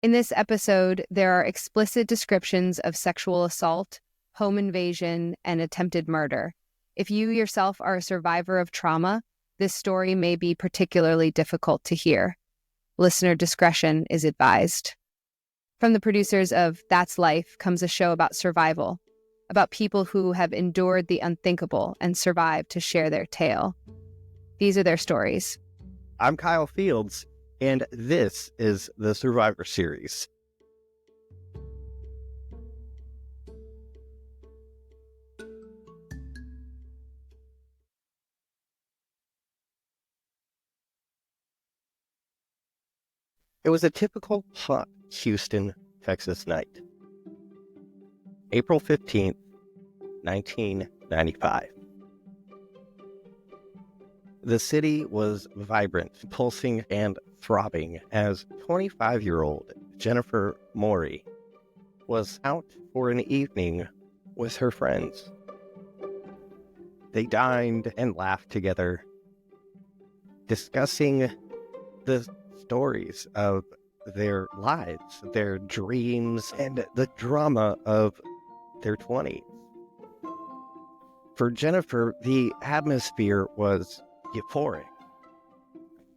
In this episode, there are explicit descriptions of sexual assault, home invasion, and attempted murder. If you yourself are a survivor of trauma, this story may be particularly difficult to hear. Listener discretion is advised. From the producers of That's Life comes a show about survival, about people who have endured the unthinkable and survived to share their tale. These are their stories. I'm Kyle Fields, and this is the Survivor Series. It was a typical hot Houston, Texas night. April 15th, 1995. The city was vibrant, pulsing, and throbbing as 25-year-old Jennifer Morey was out for an evening with her friends. They dined and laughed together, discussing the stories of their lives, their dreams, and the drama of their 20s. For Jennifer, the atmosphere was euphoric.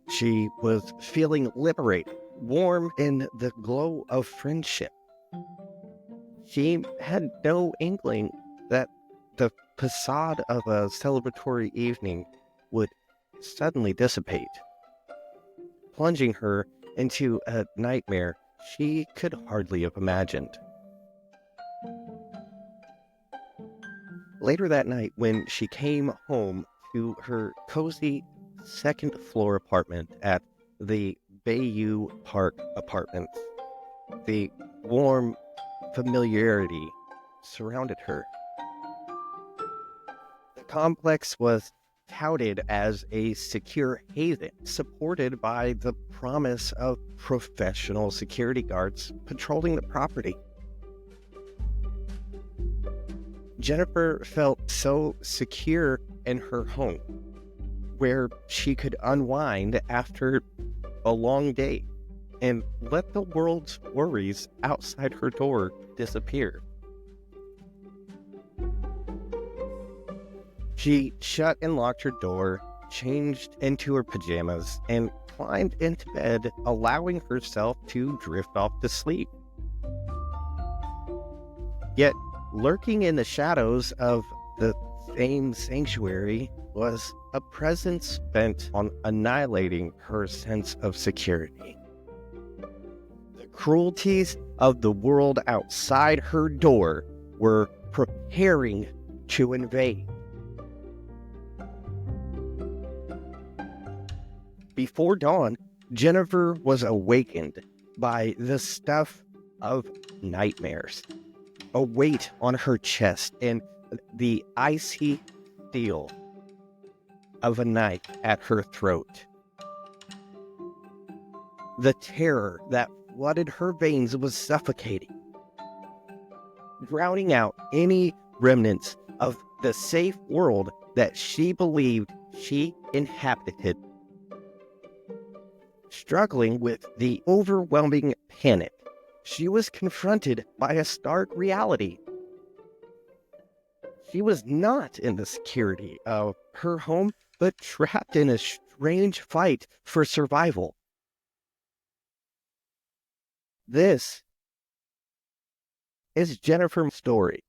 She was feeling liberated, warm in the glow of friendship. She had no inkling that the facade of a celebratory evening would suddenly dissipate, plunging her into a nightmare she could hardly have imagined. Later that night, when she came home to her cozy second-floor apartment at the Bayou Park Apartments, the warm familiarity surrounded her. The complex was touted as a secure haven, supported by the promise of professional security guards patrolling the property. Jennifer felt so secure in her home, where she could unwind after a long day and let the world's worries outside her door disappear. She shut and locked her door, changed into her pajamas, and climbed into bed, allowing herself to drift off to sleep. Yet, lurking in the shadows of the same sanctuary was a presence bent on annihilating her sense of security. The cruelties of the world outside her door were preparing to invade. Before dawn, Jennifer was awakened by the stuff of nightmares, a weight on her chest, and the icy steel of a knife at her throat. The terror that flooded her veins was suffocating, drowning out any remnants of the safe world that she believed she inhabited. Struggling with the overwhelming panic, she was confronted by a stark reality. She was not in the security of her home, but trapped in a strange fight for survival. This is Jennifer's story.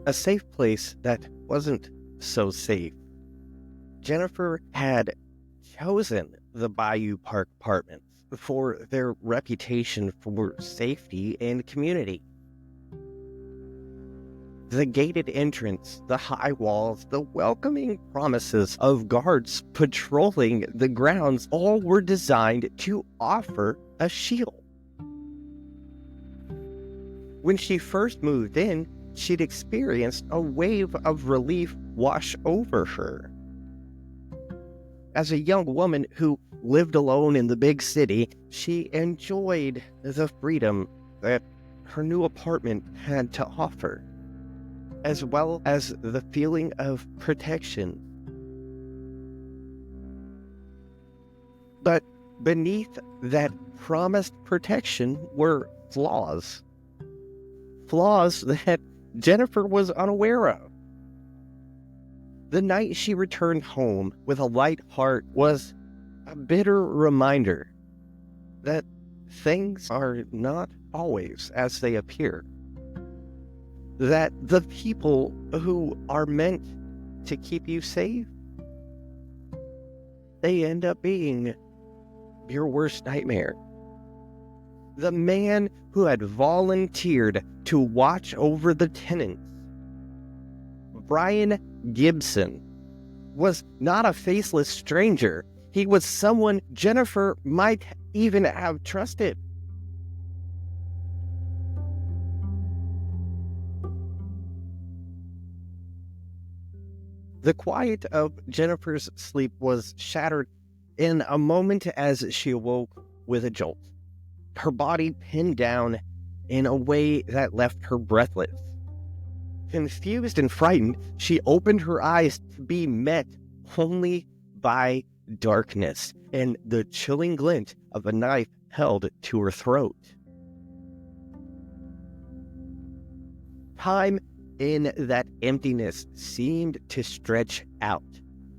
A safe place that wasn't so safe. Jennifer had chosen the Bayou Park Apartments for their reputation for safety and community. The gated entrance, the high walls, the welcoming promises of guards patrolling the grounds all were designed to offer a shield. When she first moved in, she'd experienced a wave of relief wash over her. As a young woman who lived alone in the big city, she enjoyed the freedom that her new apartment had to offer. as well as the feeling of protection. But beneath that promised protection were flaws. Flaws that Jennifer was unaware of. The night she returned home with a light heart was a bitter reminder that things are not always as they appear. That the people who are meant to keep you safe, they end up being your worst nightmare. The man who had volunteered to watch over the tenants, Brian Gibson, was not a faceless stranger. He was someone Jennifer might even have trusted. The quiet of Jennifer's sleep was shattered in a moment as she awoke with a jolt, her body pinned down in a way that left her breathless. Confused and frightened, she opened her eyes to be met only by darkness and the chilling glint of a knife held to her throat. Time in that emptiness seemed to stretch out,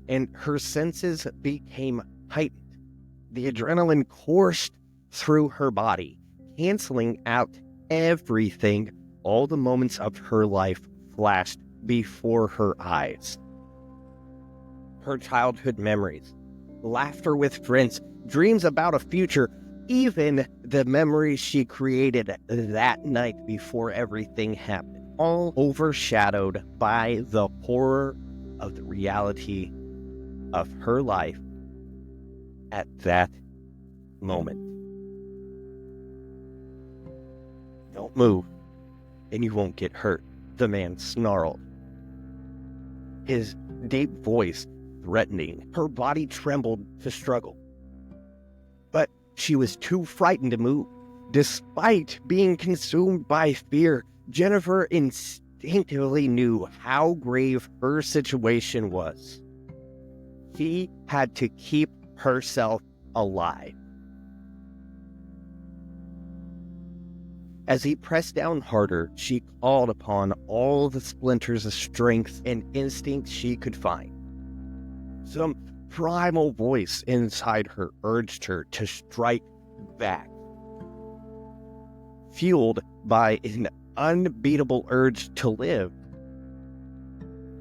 and her senses became heightened. The adrenaline coursed through her body, canceling out everything. All the moments of her life flashed before her eyes. Her childhood memories, laughter with friends, dreams about a future, even the memories she created that night before everything happened, all overshadowed by the horror of the reality of her life at that moment. Don't move, and you won't get hurt, the man snarled, his deep voice threatening. Her body trembled to struggle, but she was too frightened to move. Despite being consumed by fear, Jennifer instinctively knew how grave her situation was. She had to keep herself alive. As he pressed down harder, she called upon all the splinters of strength and instinct she could find. Some primal voice inside her urged her to strike back. Fueled by an unbeatable urge to live,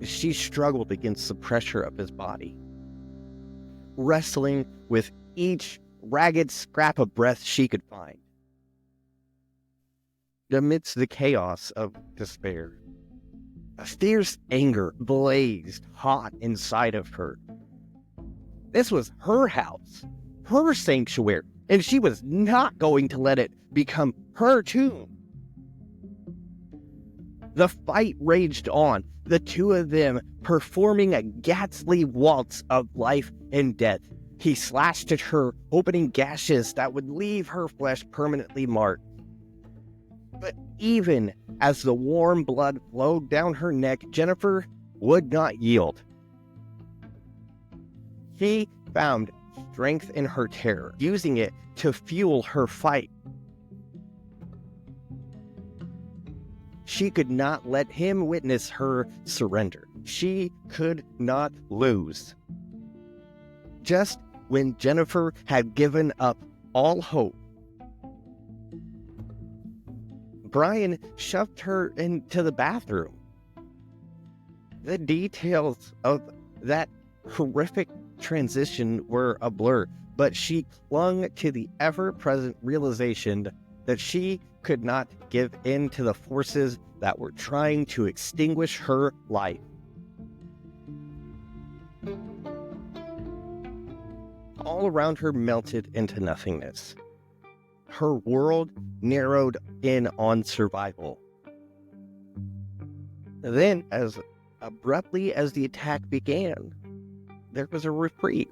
she struggled against the pressure of his body, wrestling with each ragged scrap of breath she could find. Amidst the chaos of despair, a fierce anger blazed hot inside of her. This was her house, her sanctuary, and she was not going to let it become her tomb. The fight raged on, the two of them performing a ghastly waltz of life and death. He slashed at her, opening gashes that would leave her flesh permanently marked. But even as the warm blood flowed down her neck, Jennifer would not yield. She found strength in her terror, using it to fuel her fight. She could not let him witness her surrender. She could not lose. Just when Jennifer had given up all hope, Brian shoved her into the bathroom. The details of that horrific transition were a blur, but she clung to the ever-present realization that she could not give in to the forces that were trying to extinguish her life. All around her melted into nothingness. Her world narrowed in on survival. Then, as abruptly as the attack began, there was a reprieve.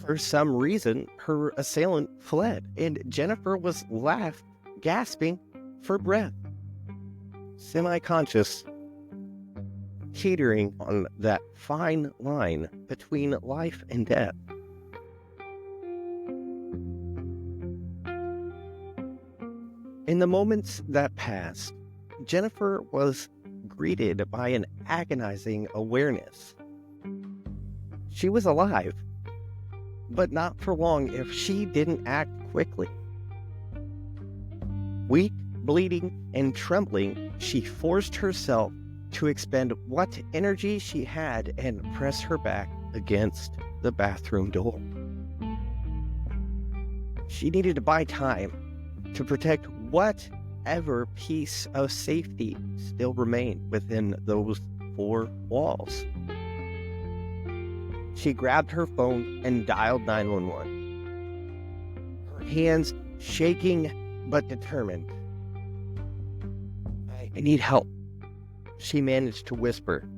For some reason, her assailant fled, and Jennifer was left, gasping for breath. semi-conscious, teetering on that fine line between life and death. In the moments that passed, Jennifer was greeted by an agonizing awareness. She was alive, but not for long if she didn't act quickly. Weak, bleeding, and trembling, she forced herself to expend what energy she had and press her back against the bathroom door. She needed to buy time to protect whatever piece of safety still remained within those four walls. She grabbed her phone and dialed 911. Her hands shaking but determined. I need help, she managed to whisper,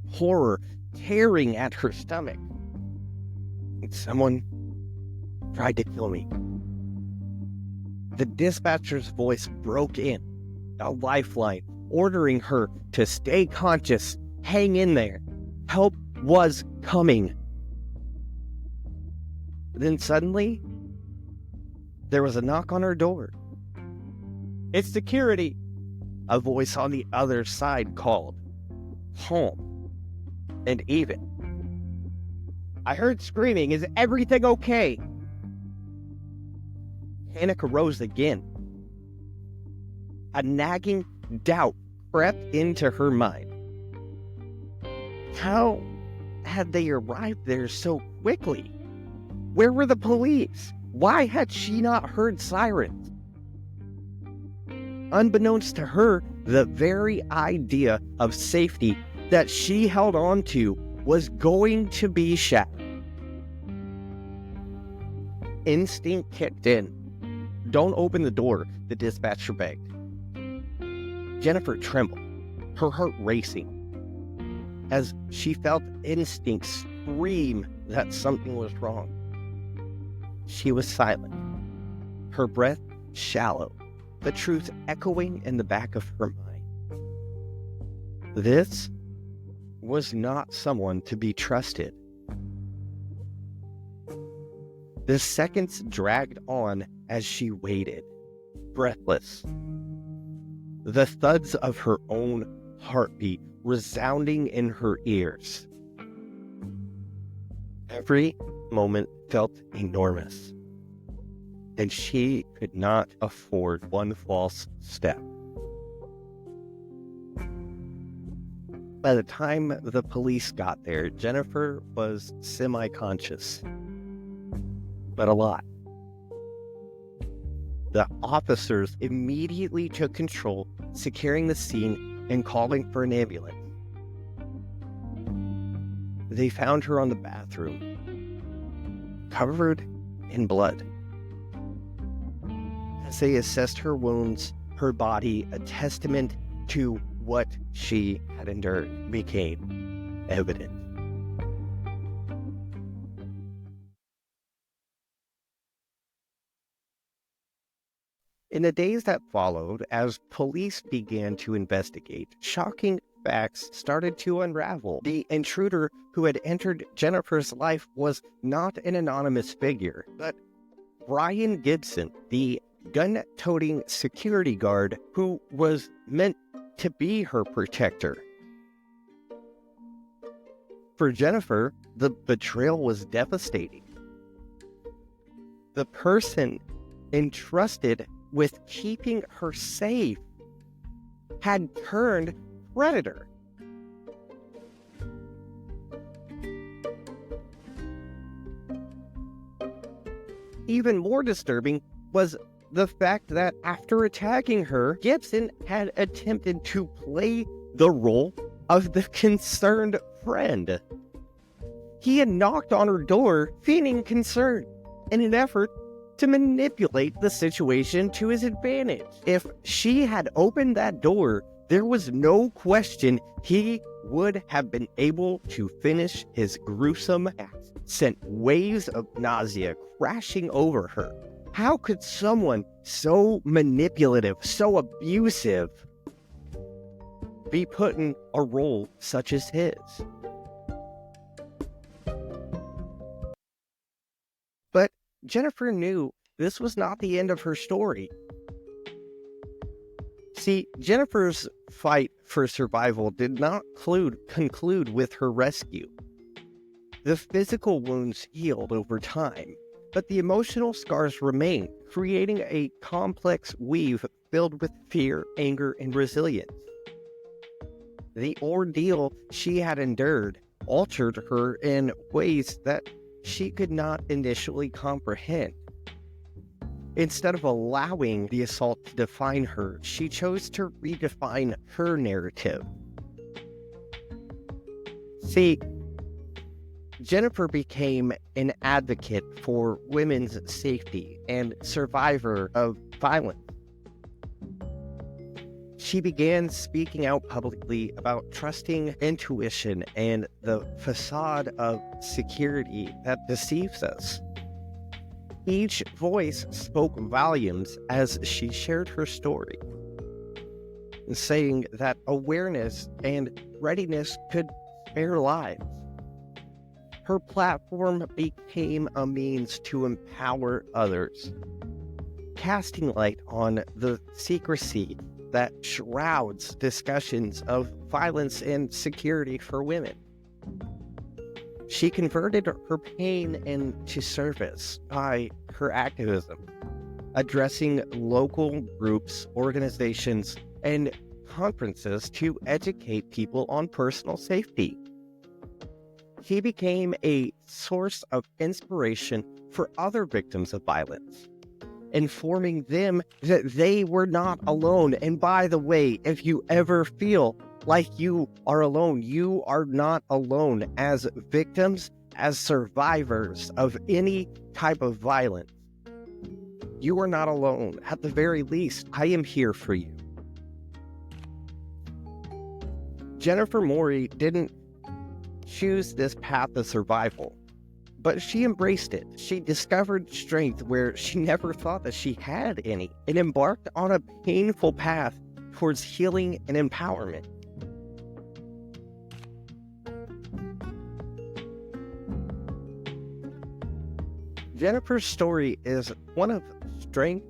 horror tearing at her stomach. Someone tried to kill me. The dispatcher's voice broke in, a lifeline, ordering her to stay conscious, hang in there. Help was coming. Then suddenly, there was a knock on her door. It's security, a voice on the other side called, calm and even. I heard screaming. Is everything okay? Panic arose again. A nagging doubt crept into her mind. How had they arrived there so quickly? Where were the police? Why had she not heard sirens? Unbeknownst to her, the very idea of safety that she held on to was going to be shattered. Instinct kicked in. Don't open the door, the dispatcher begged. Jennifer trembled, her heart racing, as she felt instinct scream that something was wrong. She was silent, her breath shallow, the truth echoing in the back of her mind. This was not someone to be trusted. The seconds dragged on as she waited, breathless. The thuds of her own heartbeat resounding in her ears. Every moment felt enormous, and she could not afford one false step. By the time the police got there, Jennifer was semi-conscious, but alive. The officers immediately took control, securing the scene and calling for an ambulance. They found her on the bathroom, covered in blood. As they assessed her wounds, her body, a testament to what she had endured, became evident. In the days that followed, as police began to investigate, shocking facts started to unravel. The intruder who had entered Jennifer's life was not an anonymous figure, but Brian Gibson, the gun-toting security guard who was meant to be her protector. For Jennifer, the betrayal was devastating. The person entrusted with keeping her safe had turned predator. Even more disturbing was the fact that after attacking her, Gibson had attempted to play the role of the concerned friend. He had knocked on her door, feigning concern, in an effort to manipulate the situation to his advantage. If she had opened that door, there was no question he would have been able to finish his gruesome act, sent waves of nausea crashing over her. How could someone so manipulative, so abusive, be put in a role such as his. But Jennifer knew this was not the end of her story. See, Jennifer's fight for survival did not conclude with her rescue. The physical wounds healed over time, but the emotional scars remained, creating a complex weave filled with fear, anger, and resilience. The ordeal she had endured altered her in ways that she could not initially comprehend. Instead of allowing the assault to define her, she chose to redefine her narrative. See, Jennifer became an advocate for women's safety and survivor of violence. She began speaking out publicly about trusting intuition and the facade of security that deceives us. Each voice spoke volumes as she shared her story, saying that awareness and readiness could spare lives. Her platform became a means to empower others, casting light on the secrecy that shrouds discussions of violence and security for women. She converted her pain into service by her activism, addressing local groups, organizations, and conferences to educate people on personal safety. She became a source of inspiration for other victims of violence, informing them that they were not alone. And by the way, if you ever feel like you are alone, you are not alone. As victims, as survivors of any type of violence, you are not alone. At the very least, I am here for you. Jennifer Morey didn't choose this path of survival, but she embraced it. She discovered strength where she never thought that she had any, and embarked on a painful path towards healing and empowerment. Jennifer's story is one of strength,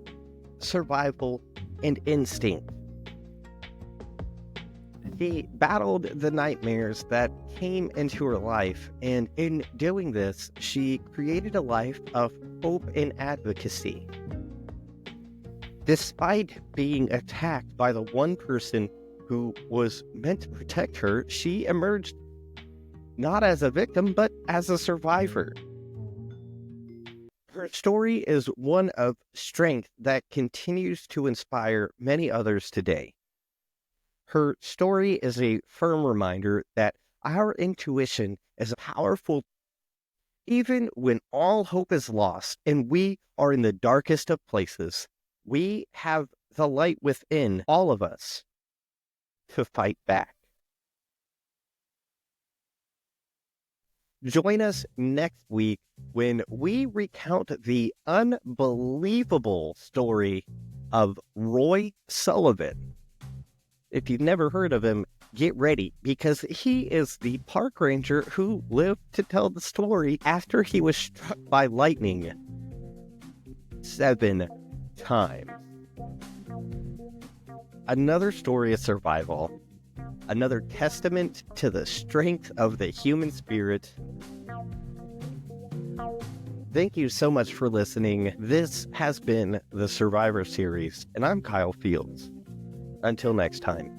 survival, and instinct. She battled the nightmares that came into her life, and in doing this, she created a life of hope and advocacy. Despite being attacked by the one person who was meant to protect her, she emerged not as a victim, but as a survivor. Her story is one of strength that continues to inspire many others today. Her story is a firm reminder that our intuition is powerful even when all hope is lost and we are in the darkest of places. We have the light within all of us to fight back. Join us next week when we recount the unbelievable story of Roy Sullivan. If you've never heard of him, get ready, because he is the park ranger who lived to tell the story after he was struck by lightning 7 times. Another story of survival, another testament to the strength of the human spirit. Thank you so much for listening. This has been the Survivor Series, and I'm Kyle Fields. Until next time.